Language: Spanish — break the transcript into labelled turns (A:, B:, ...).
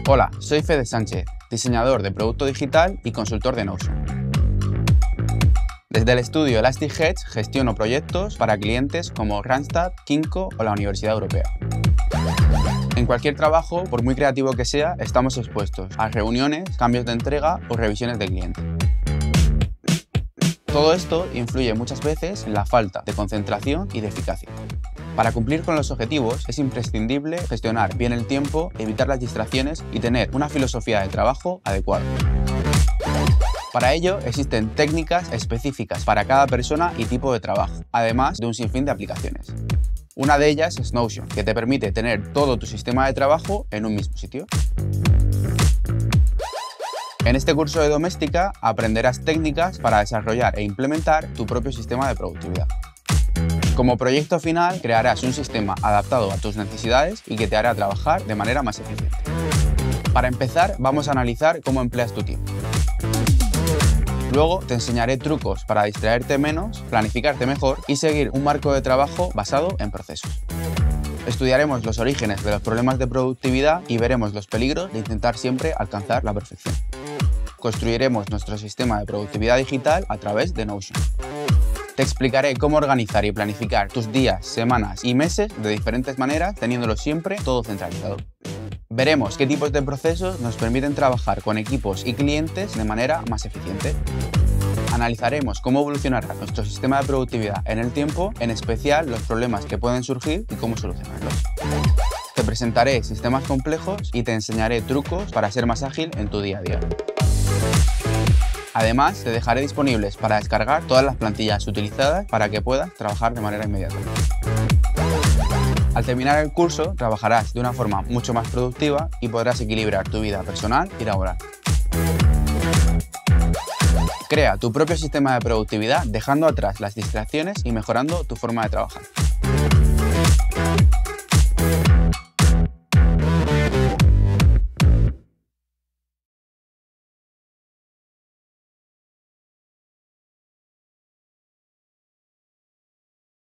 A: Hola, soy Fede Sánchez, diseñador de producto digital y consultor de Notion. Desde el estudio Elastic Edge gestiono proyectos para clientes como Randstad, Kinko o la Universidad Europea. En cualquier trabajo, por muy creativo que sea, estamos expuestos a reuniones, cambios de entrega o revisiones de cliente. Todo esto influye muchas veces en la falta de concentración y de eficacia. Para cumplir con los objetivos es imprescindible gestionar bien el tiempo, evitar las distracciones y tener una filosofía de trabajo adecuada. Para ello existen técnicas específicas para cada persona y tipo de trabajo, además de un sinfín de aplicaciones. Una de ellas es Notion, que te permite tener todo tu sistema de trabajo en un mismo sitio. En este curso de doméstica aprenderás técnicas para desarrollar e implementar tu propio sistema de productividad. Como proyecto final, crearás un sistema adaptado a tus necesidades y que te hará trabajar de manera más eficiente. Para empezar, vamos a analizar cómo empleas tu tiempo. Luego te enseñaré trucos para distraerte menos, planificarte mejor y seguir un marco de trabajo basado en procesos. Estudiaremos los orígenes de los problemas de productividad y veremos los peligros de intentar siempre alcanzar la perfección. Construiremos nuestro sistema de productividad digital a través de Notion. Te explicaré cómo organizar y planificar tus días, semanas y meses de diferentes maneras, teniéndolo siempre todo centralizado. Veremos qué tipos de procesos nos permiten trabajar con equipos y clientes de manera más eficiente. Analizaremos cómo evolucionará nuestro sistema de productividad en el tiempo, en especial los problemas que pueden surgir y cómo solucionarlos. Te presentaré sistemas complejos y te enseñaré trucos para ser más ágil en tu día a día. Además, te dejaré disponibles para descargar todas las plantillas utilizadas para que puedas trabajar de manera inmediata. Al terminar el curso, trabajarás de una forma mucho más productiva y podrás equilibrar tu vida personal y laboral. Crea tu propio sistema de productividad dejando atrás las distracciones y mejorando tu forma de trabajar.